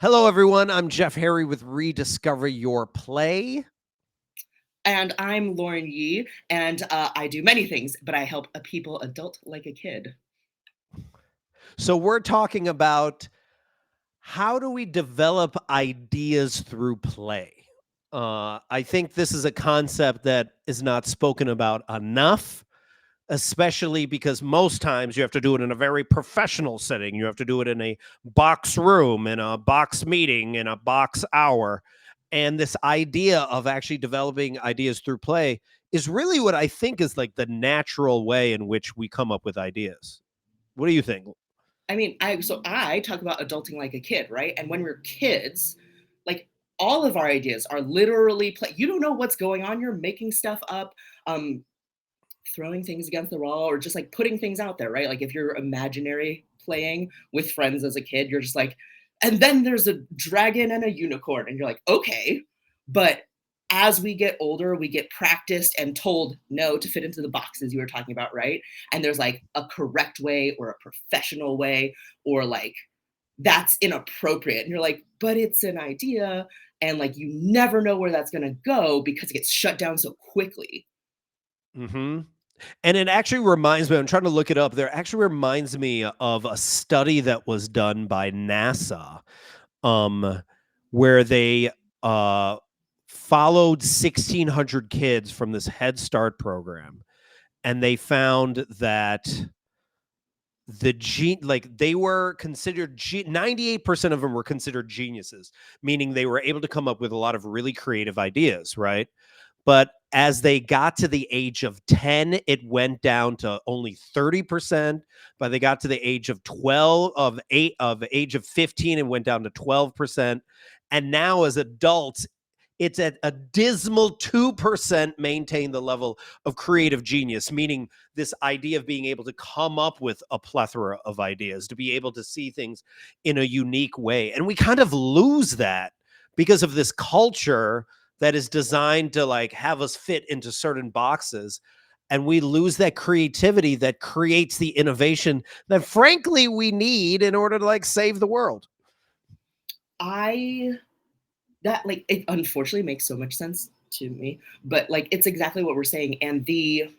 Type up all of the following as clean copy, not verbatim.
Hello, everyone. I'm Jeff Harry with Rediscover Your Play. And I'm Lauren Yee, and I do many things, but I help a people adult like a kid. So, we're talking about how do we develop ideas through play? I think this is a concept that is not spoken about enough, especially because most times you have to do it in a very professional setting. You have to do it in a box room, in a box meeting, in a box hour. And this idea of actually developing ideas through play is really what I think is like the natural way in which we come up with ideas. What do you think? I mean, I talk about adulting like a kid, right? And when we're kids, like all of our ideas are literally play. You don't know what's going on. You're making stuff up, um, throwing things against the wall, or just like putting things out there, right? Like if you're imaginary playing with friends as a kid, you're just like, and then there's a dragon and a unicorn, and you're like, okay, but as we get older, we get practiced and told no to fit into the boxes you were talking about, right? And there's like a correct way or a professional way, or like that's inappropriate. And you're like, but it's an idea. And like you never know where that's going to go because it gets shut down so quickly. Hmm. And it actually reminds me, I'm trying to look it up. There actually reminds me of a study that was done by NASA, um, where they uh, followed 1,600 kids from this Head Start program, and they found that they were considered 98% of them were considered geniuses, meaning they were able to come up with a lot of really creative ideas, right? But as they got to the age of 10, it went down to only 30%. By they got to the age of 12, of age of 15, it went down to 12%. And now as adults, it's at a dismal 2% maintain the level of creative genius, meaning this idea of being able to come up with a plethora of ideas, to be able to see things in a unique way. And we kind of lose that because of this culture that is designed to like have us fit into certain boxes, and we lose that creativity that creates the innovation that frankly we need in order to like save the world. I That like it unfortunately makes so much sense to me, but like it's exactly what we're saying. And the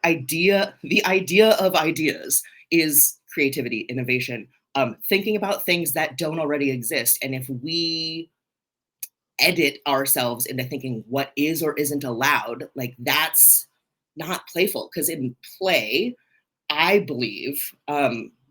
idea of ideas is creativity, innovation, thinking about things that don't already exist. And if we edit ourselves into thinking what is or isn't allowed, like that's not playful. Because in play, I believe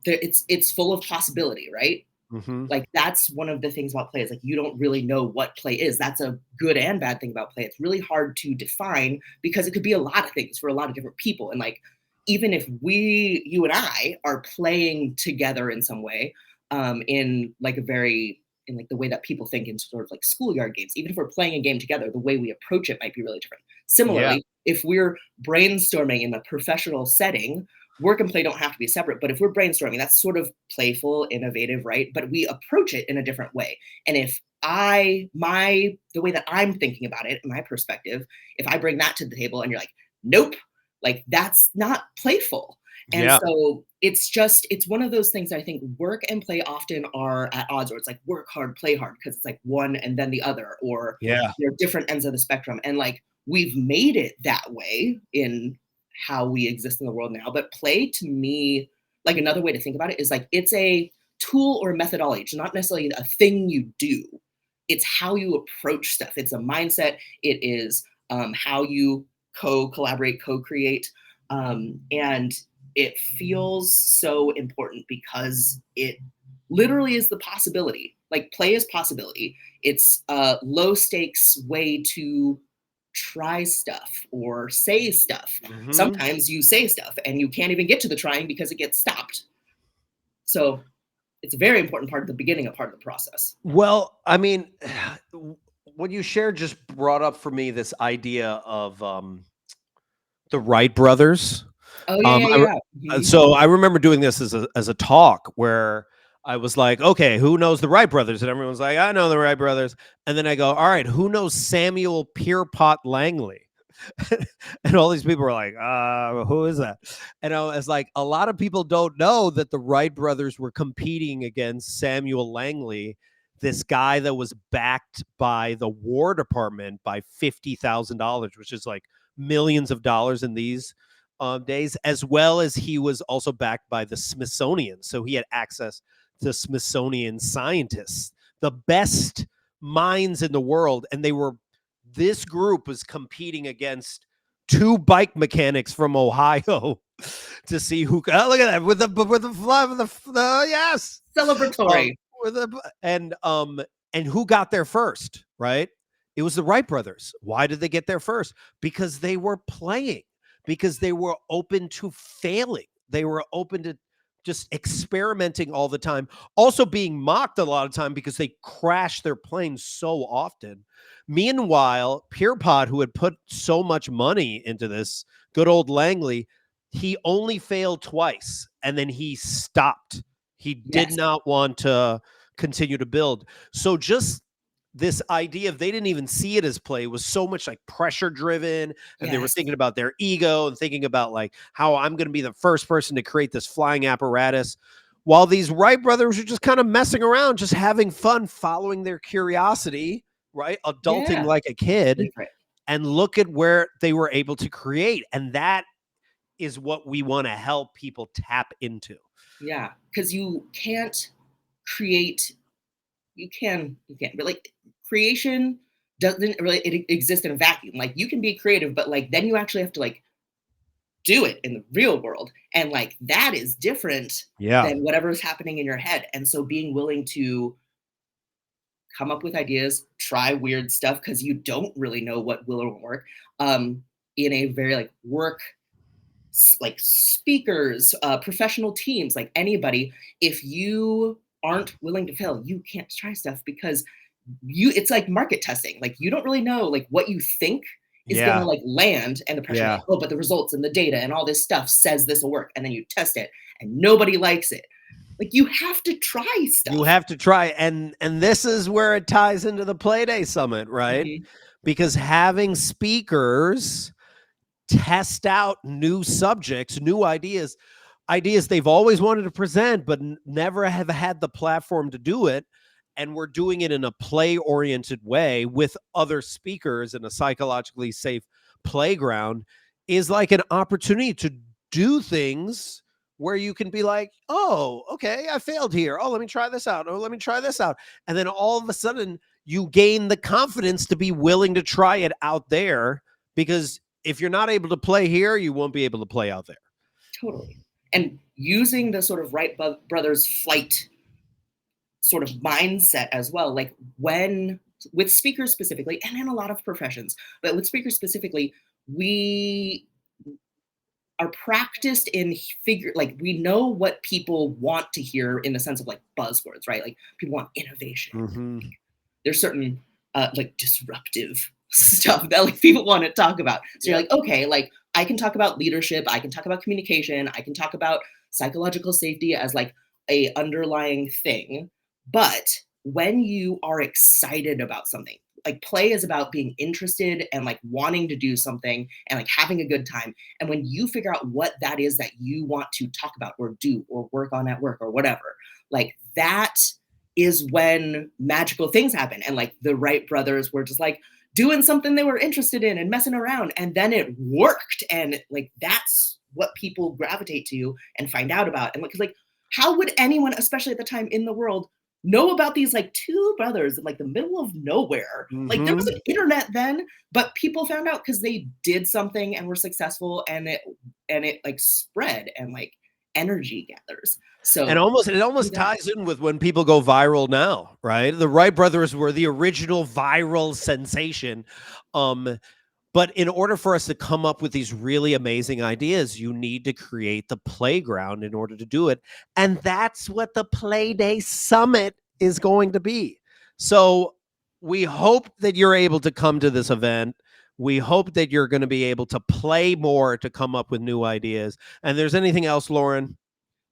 it's full of possibility, right? Hmm. Like that's one of the things about play is like you don't really know what play is. That's a good and bad thing about play. It's really hard to define because it could be a lot of things for a lot of different people. And like even if you and I are playing together in some way, in like a very in like the way that people think in sort of like schoolyard games, even if we're playing a game together, the way we approach it might be really different. Yeah. Similarly, if we're brainstorming in a professional setting, work and play don't have to be separate, but if we're brainstorming, that's sort of playful, innovative, right? But we approach it in a different way. And if the way that I'm thinking about it, my perspective, if I bring that to the table and you're like, nope, like that's not playful. And Yeah. so it's one of those things that I think work and play often are at odds, or it's like work hard, play hard, because it's like one and then the other, or Yeah. they're different ends of the spectrum. And like we've made it that way in how we exist in the world now. But play to me, like another way to think about it is like it's a tool or a methodology. It's not necessarily a thing you do. It's how you approach stuff. It's a mindset. It is how you collaborate, co-create, and it feels so important because it literally is the possibility. Like play is possibility. It's a low stakes way to try stuff or say stuff. Hmm. Sometimes you say stuff and you can't even get to the trying because it gets stopped. So it's a very important part of the beginning of part of the process. Well, I mean, what you shared just brought up for me this idea of the Wright brothers. Oh yeah, Um, yeah, I re yeah. Mhm. so I remember doing this as a talk where I was like, "Okay, who knows the Wright brothers?" And everyone's like, "I know the Wright brothers." And then I go, "All right, who knows Samuel Pierpont Langley?" And all these people were like, who is that?" And I was like, a lot of people don't know that the Wright brothers were competing against Samuel Langley this guy that was backed by the War Department by $50,000, which is like millions of dollars in these days, as well as he was also backed by the Smithsonian. So he had access to Smithsonian scientists, the best minds in the world. And this group was competing against two bike mechanics from Ohio to see who. Oh, look at that with the yes, Celebratory. with the and who got there first? Right, it was the Wright brothers. Why did they get there first? Because they were playing. Because they were open to failing. They were open to just experimenting all the time. Also being mocked a lot of time because they crashed their planes so often. Meanwhile, Pierpont, who had put so much money into this, good old Langley, he only failed twice and then he stopped. He did Yes. not want to continue to build. So just this idea of they didn't even see it as play was so much like pressure driven, and they were Yes. thinking about their ego and thinking about like how I'm going to be the first person to create this flying apparatus, while these Wright brothers are just kind of messing around, just having fun, following their curiosity, right? Adulting Yeah. like a kid. Favorite. And look at where they were able to create. And that is what we want to help people tap into. Yeah, because you can't create. You can't really creation doesn't really exist in a vacuum. Like you can be creative, but like then you actually have to like do it in the real world, and like that is different Yeah. than whatever's happening in your head. And so being willing to come up with ideas, try weird stuff because you don't really know what will or won't work. In a very like work like speakers, professional teams, like anybody, if you aren't willing to fail, you can't try stuff because it's like market testing. Like you don't really know like what you think is gonna Yeah. like land, and the pressure Yeah. like, oh, but the results and the data and all this stuff says this will work, and then you test it and nobody likes it. Like you have to try stuff. You have to try. And this is where it ties into the Playday Summit, right? Mhm. Because having speakers test out new subjects, new ideas they've always wanted to present, but never have had the platform to do it. And we're doing it in a play oriented way with other speakers in a psychologically safe playground, is like an opportunity to do things where you can be like, oh, okay, I failed here. Oh, let me try this out. Oh, let me try this out. And then all of a sudden you gain the confidence to be willing to try it out there, because if you're not able to play here, you won't be able to play out there. Totally. And using the sort of Wright brothers flight sort of mindset as well, like when with speakers specifically, and in a lot of professions, but with speakers specifically, we are practiced in figure like we know what people want to hear in the sense of like buzzwords, right? Like people want innovation. Mm-hmm. There's certain like disruptive stuff that like people want to talk about. So you're like, okay, like I can talk about leadership, I can talk about communication, I can talk about psychological safety as like a underlying thing. But when you are excited about something, like play is about being interested and like wanting to do something and like having a good time. And when you figure out what that is that you want to talk about or do or work on at work or whatever, like that is when magical things happen. And like the Wright brothers were just like doing something they were interested in and messing around. And then it worked. And like that's what people gravitate to and find out about. And like, how would anyone, especially at the time in the world, know about these like two brothers in like the middle of nowhere? Like there was an internet then, but people found out because they did something and were successful, and it like spread and like energy gathers. So and it almost ties in with when people go viral now, right? The Wright brothers were the original viral sensation. But in order for us to come up with these really amazing ideas, you need to create the playground in order to do it. And that's what the Playday Summit is going to be. So we hope that you're able to come to this event. We hope that you're going to be able to play more to come up with new ideas. And there's anything else, Lauren?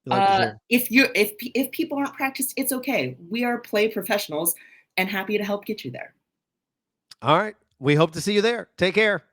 If people aren't practiced, it's okay. We are play professionals and happy to help get you there. All right. We hope to see you there. Take care.